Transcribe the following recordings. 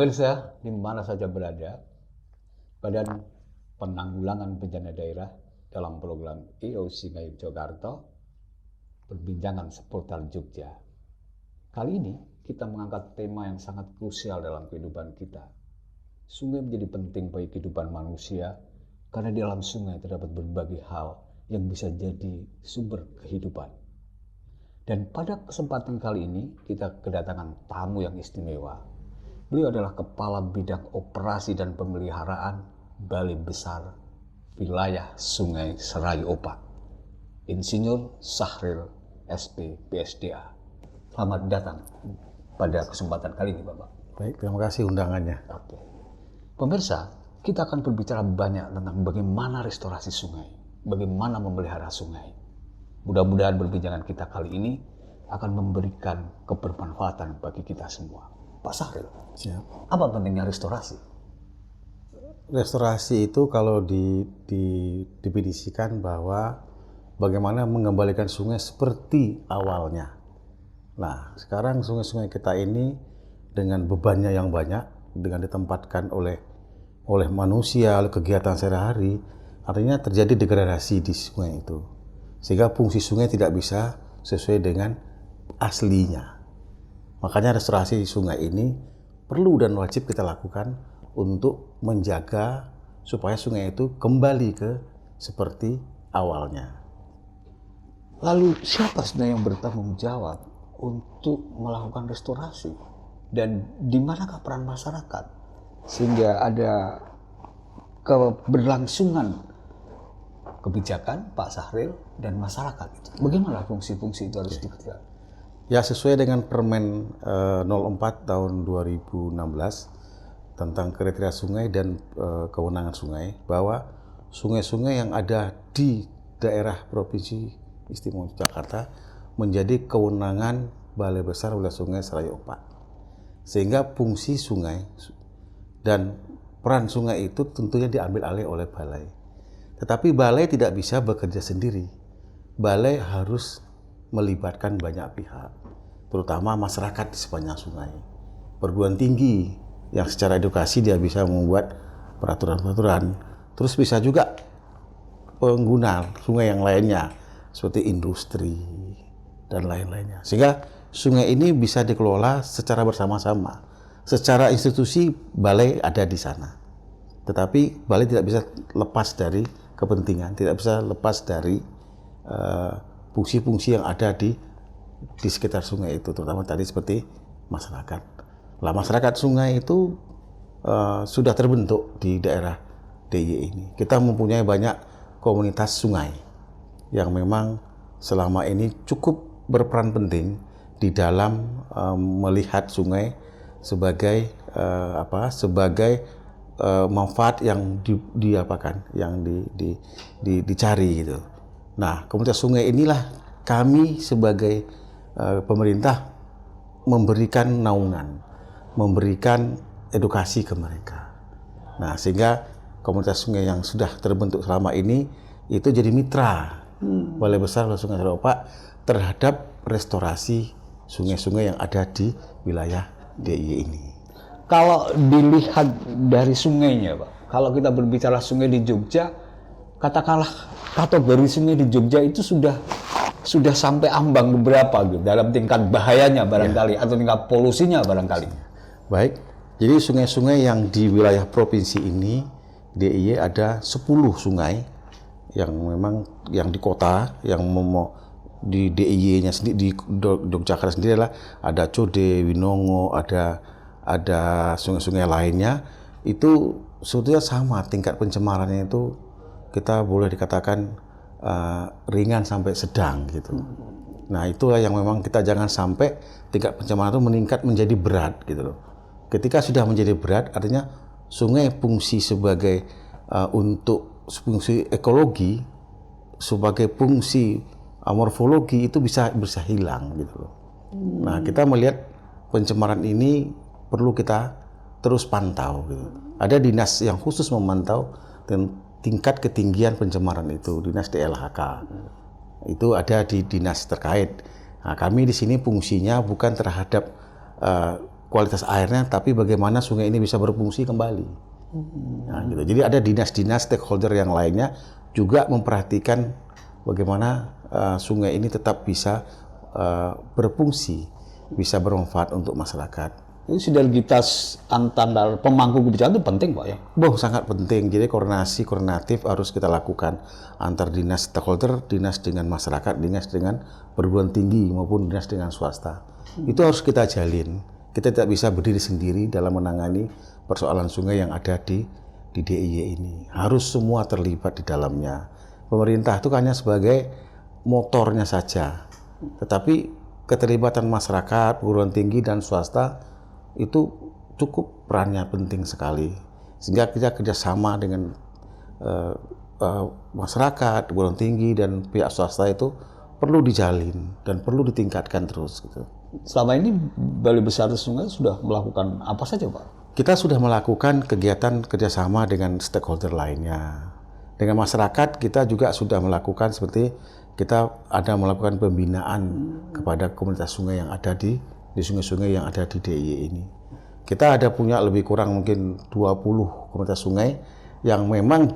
Pemirsa, di mana saja berada, Badan Penanggulangan Bencana Daerah dalam program IO Sungai Yogyakarta perbincangan seputar Jogja. Kali ini kita mengangkat tema yang sangat krusial dalam kehidupan kita. Sungai menjadi penting bagi kehidupan manusia karena di dalam sungai terdapat berbagai hal yang bisa jadi sumber kehidupan. Dan pada kesempatan kali ini kita kedatangan tamu yang istimewa. Beliau adalah Kepala Bidang Operasi dan Pemeliharaan Balai Besar Wilayah Sungai Serayu Opak, Insinyur Sahril SP PSDA. Selamat datang pada kesempatan kali ini, Bapak. Baik, terima kasih undangannya. Oke. Pemirsa, kita akan berbicara banyak tentang bagaimana restorasi sungai, bagaimana memelihara sungai. Mudah-mudahan perbincangan kita kali ini akan memberikan kebermanfaatan bagi kita semua. Pak Sahril, Siap. apa pentingnya restorasi? Restorasi itu kalau didefinisikan bahwa bagaimana mengembalikan sungai seperti awalnya. Nah, sekarang sungai-sungai kita ini dengan bebannya yang banyak, dengan ditempatkan oleh manusia, oleh kegiatan sehari-hari, artinya terjadi degradasi di sungai itu. Sehingga fungsi sungai tidak bisa sesuai dengan aslinya. Makanya restorasi sungai ini perlu dan wajib kita lakukan untuk menjaga supaya sungai itu kembali ke seperti awalnya. Lalu siapa sebenarnya yang bertanggung jawab untuk melakukan restorasi? Dan di manakah peran masyarakat? Sehingga ada keberlangsungan kebijakan Pak Sahril dan masyarakat itu. Bagaimana fungsi-fungsi itu harus dikerjakan? Ya, sesuai dengan Permen 04 tahun 2016 tentang kriteria sungai dan kewenangan sungai, bahwa sungai-sungai yang ada di daerah Provinsi Istimewa Yogyakarta menjadi kewenangan Balai Besar Wilayah Sungai Serayu Opak. Sehingga fungsi sungai dan peran sungai itu tentunya diambil alih oleh balai. Tetapi balai tidak bisa bekerja sendiri. Balai harus melibatkan banyak pihak, terutama masyarakat di sepanjang sungai. Perguruan tinggi yang secara edukasi dia bisa membuat peraturan-peraturan. Terus bisa juga pengguna sungai yang lainnya seperti industri dan lain-lainnya. Sehingga sungai ini bisa dikelola secara bersama-sama. Secara institusi balai ada di sana. Tetapi balai tidak bisa lepas dari kepentingan, tidak bisa lepas dari fungsi-fungsi yang ada di sekitar sungai itu, terutama tadi seperti masyarakat. Lah, masyarakat sungai itu sudah terbentuk di daerah DIY ini. Kita mempunyai banyak komunitas sungai yang memang selama ini cukup berperan penting di dalam melihat sungai sebagai manfaat yang dicari gitu. Nah, komunitas sungai inilah kami sebagai pemerintah memberikan naungan, memberikan edukasi ke mereka. Nah, sehingga komunitas sungai yang sudah terbentuk selama ini itu jadi mitra Balai Besar Sungai Serayu Opak terhadap restorasi sungai-sungai yang ada di wilayah DIY ini. Kalau dilihat dari sungainya, Pak, kalau kita berbicara sungai di Jogja, katakanlah kategori sungai di Jogja itu sudah sampai ambang beberapa gitu, dalam tingkat bahayanya barangkali atau tingkat polusinya barangkali. Baik, jadi sungai-sungai yang di wilayah provinsi ini DIY ada 10 sungai yang memang yang di kota, yang di DIY-nya sendiri di Yogyakarta sendiri adalah ada Code, Winongo, ada sungai-sungai lainnya. Itu sebetulnya sama tingkat pencemarannya itu kita boleh dikatakan ringan sampai sedang gitu. Nah, itulah yang memang kita jangan sampai tingkat pencemaran itu meningkat menjadi berat gitu loh. Ketika sudah menjadi berat, artinya sungai fungsi sebagai untuk fungsi ekologi, sebagai fungsi morfologi itu bisa hilang gitu loh. Nah, kita melihat pencemaran ini perlu kita terus pantau gitu. Ada dinas yang khusus memantau tingkat ketinggian pencemaran itu, dinas DLHK. Itu ada di dinas terkait. Nah, kami di sini fungsinya bukan terhadap kualitas airnya, tapi bagaimana sungai ini bisa berfungsi kembali. Nah, gitu. Jadi ada dinas-dinas stakeholder yang lainnya juga memperhatikan bagaimana sungai ini tetap bisa berfungsi, bisa bermanfaat untuk masyarakat. Itu sinergitas antar pemangku kebijakan itu penting, Pak, ya? Sangat penting. Jadi koordinatif harus kita lakukan antar dinas stakeholder, dinas dengan masyarakat, dinas dengan perguruan tinggi maupun dinas dengan swasta. Itu harus kita jalin. Kita tidak bisa berdiri sendiri dalam menangani persoalan sungai yang ada di DIY ini. Harus semua terlibat di dalamnya. Pemerintah itu hanya sebagai motornya saja. Tetapi keterlibatan masyarakat, perguruan tinggi dan swasta itu cukup perannya penting sekali, sehingga kita kerjasama dengan masyarakat, perguruan tinggi dan pihak swasta itu perlu dijalin dan perlu ditingkatkan terus gitu. Selama ini Balai Besar Sungai sudah melakukan apa saja, Pak? Kita sudah melakukan kegiatan kerjasama dengan stakeholder lainnya. Dengan masyarakat kita juga sudah melakukan seperti kita ada melakukan pembinaan kepada komunitas sungai yang ada di sungai-sungai yang ada di DIY ini. Kita ada punya lebih kurang mungkin 20 komunitas sungai yang memang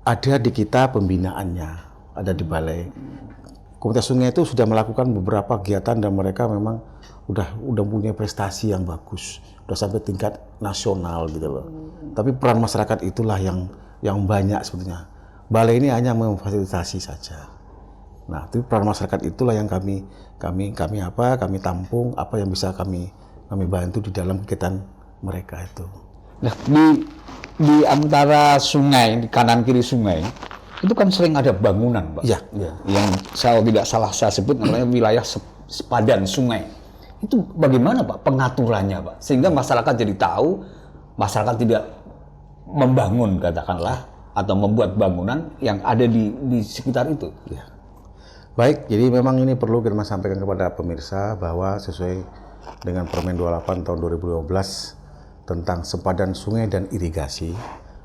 ada di kita pembinaannya, ada di balai. Komunitas sungai itu sudah melakukan beberapa kegiatan dan mereka memang udah punya prestasi yang bagus, udah sampai tingkat nasional gitu loh. Tapi peran masyarakat itulah yang banyak sebetulnya. Balai ini hanya memfasilitasi saja. Nah, itu peran masyarakat itulah yang kami tampung, apa yang bisa kami bantu di dalam kegiatan mereka itu. Nah, di antara sungai, di kanan kiri sungai, itu kan sering ada bangunan, Pak. Iya. Yang saya sebut namanya wilayah sepadan sungai. Itu bagaimana, Pak, pengaturannya, Pak? Sehingga masyarakat jadi tahu, masyarakat tidak membangun katakanlah atau membuat bangunan yang ada di sekitar itu. Ya. Baik, jadi memang ini perlu kita sampaikan kepada pemirsa bahwa sesuai dengan Permen 28 tahun 2015 tentang sempadan sungai dan irigasi,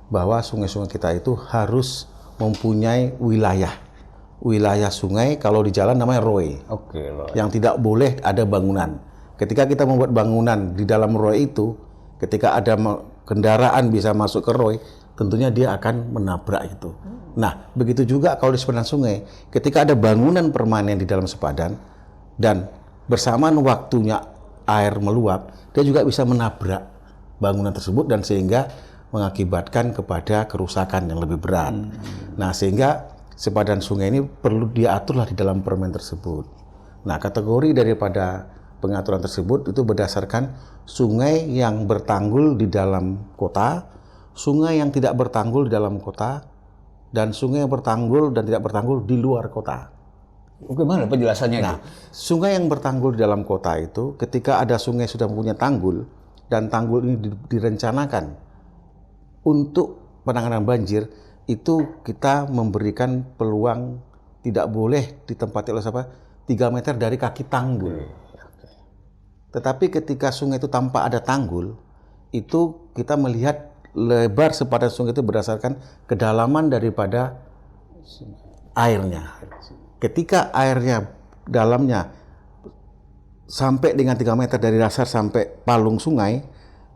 bahwa sungai-sungai kita itu harus mempunyai wilayah sungai. Kalau di jalan namanya ROE. Oke, yang tidak boleh ada bangunan. Ketika kita membuat bangunan di dalam ROE itu, ketika ada kendaraan bisa masuk ke ROE, tentunya dia akan menabrak itu. Nah, begitu juga kalau di sepadan sungai, ketika ada bangunan permanen di dalam sepadan dan bersamaan waktunya air meluap, dia juga bisa menabrak bangunan tersebut dan sehingga mengakibatkan kepada kerusakan yang lebih berat. Nah, sehingga sepadan sungai ini perlu diaturlah di dalam permen tersebut. Nah, kategori daripada pengaturan tersebut itu berdasarkan sungai yang bertanggul di dalam kota, sungai yang tidak bertanggul di dalam kota, dan sungai yang bertanggul dan tidak bertanggul di luar kota. Bagaimana penjelasannya? Nah, sungai yang bertanggul di dalam kota itu, ketika ada sungai sudah mempunyai tanggul, dan tanggul ini direncanakan untuk penanganan banjir, itu kita memberikan peluang tidak boleh ditempati oleh 3 meter dari kaki tanggul. Tetapi ketika sungai itu tanpa ada tanggul, itu kita melihat lebar sepadan sungai itu berdasarkan kedalaman daripada airnya. Ketika airnya dalamnya sampai dengan 3 meter dari dasar sampai palung sungai,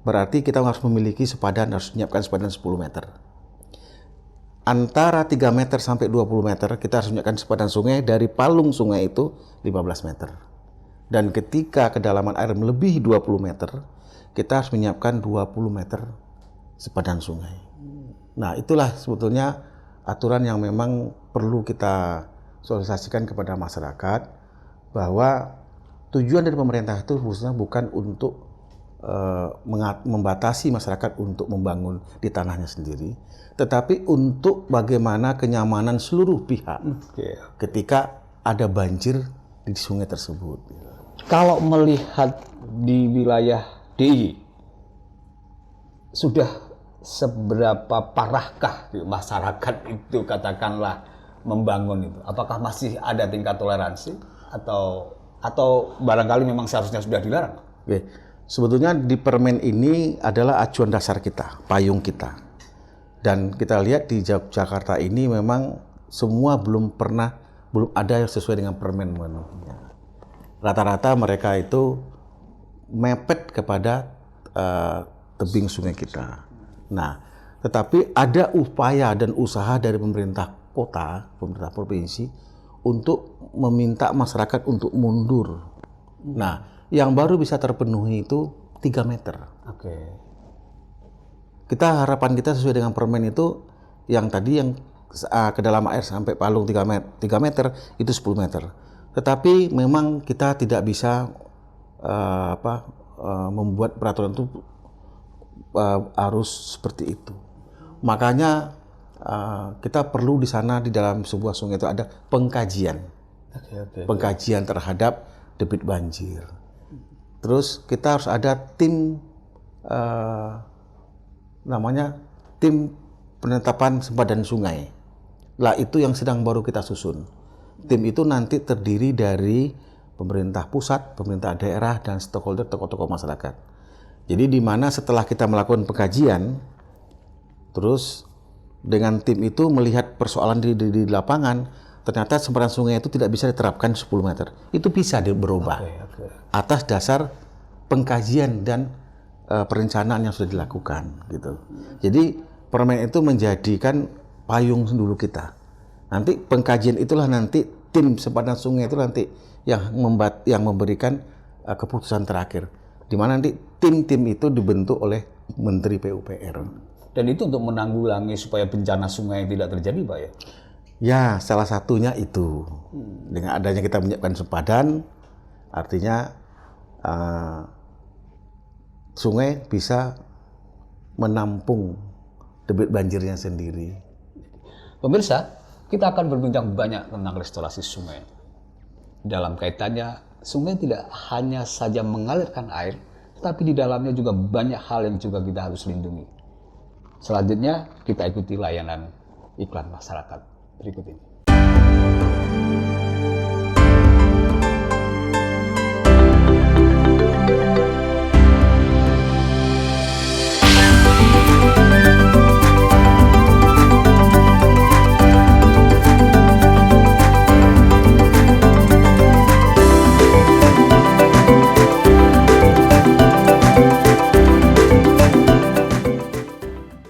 berarti kita harus memiliki sepadan, harus menyiapkan sepadan 10 meter. Antara 3 meter sampai 20 meter, kita harus menyiapkan sepadan sungai dari palung sungai itu 15 meter. Dan ketika kedalaman air melebihi 20 meter, kita harus menyiapkan 20 meter sepadan sungai. Nah, itulah sebetulnya aturan yang memang perlu kita sosialisasikan kepada masyarakat, bahwa tujuan dari pemerintah itu khususnya bukan untuk membatasi masyarakat untuk membangun di tanahnya sendiri, tetapi untuk bagaimana kenyamanan seluruh pihak ketika ada banjir di sungai tersebut. Kalau melihat di wilayah DIY, sudah seberapa parahkah masyarakat itu katakanlah membangun itu? Apakah masih ada tingkat toleransi atau barangkali memang seharusnya sudah dilarang? Oke. Sebetulnya di permen ini adalah acuan dasar kita, payung kita. Dan kita lihat di Jakarta ini memang semua belum ada yang sesuai dengan permen memenuhinya. Rata-rata mereka itu mepet kepada tebing sungai kita. Nah, tetapi ada upaya dan usaha dari pemerintah kota, pemerintah provinsi untuk meminta masyarakat untuk mundur. Nah, yang baru bisa terpenuhi itu 3 meter. Oke. Harapan kita sesuai dengan permen itu yang tadi yang kedalaman air sampai palung 3 meter itu 10 meter. Tetapi memang kita tidak bisa membuat peraturan itu harus seperti itu. Makanya kita perlu di sana di dalam sebuah sungai itu ada pengkajian. Pengkajian terhadap debit banjir. Terus kita harus ada tim namanya tim penetapan sempadan sungai. Lah itu yang sedang baru kita susun. Tim itu nanti terdiri dari pemerintah pusat, pemerintah daerah, dan stakeholder, tokoh-tokoh masyarakat. Jadi di mana setelah kita melakukan pengkajian, terus dengan tim itu melihat persoalan di lapangan, ternyata sempadan sungai itu tidak bisa diterapkan 10 meter. Itu bisa berubah atas dasar pengkajian dan perencanaan yang sudah dilakukan gitu. Jadi permen itu menjadikan payung dulu kita. Nanti pengkajian itulah nanti tim sempadan sungai itu nanti yang memberikan keputusan terakhir. Di mana nanti tim-tim itu dibentuk oleh Menteri PUPR. Dan itu untuk menanggulangi supaya bencana sungai tidak terjadi, Pak ya? Ya, salah satunya itu. Dengan adanya kita menyiapkan sempadan, artinya sungai bisa menampung debit banjirnya sendiri. Pemirsa, kita akan berbincang banyak tentang restorasi sungai. Dalam kaitannya, sungai tidak hanya saja mengalirkan air, tapi di dalamnya juga banyak hal yang juga kita harus lindungi. Selanjutnya, kita ikuti layanan iklan masyarakat berikut ini.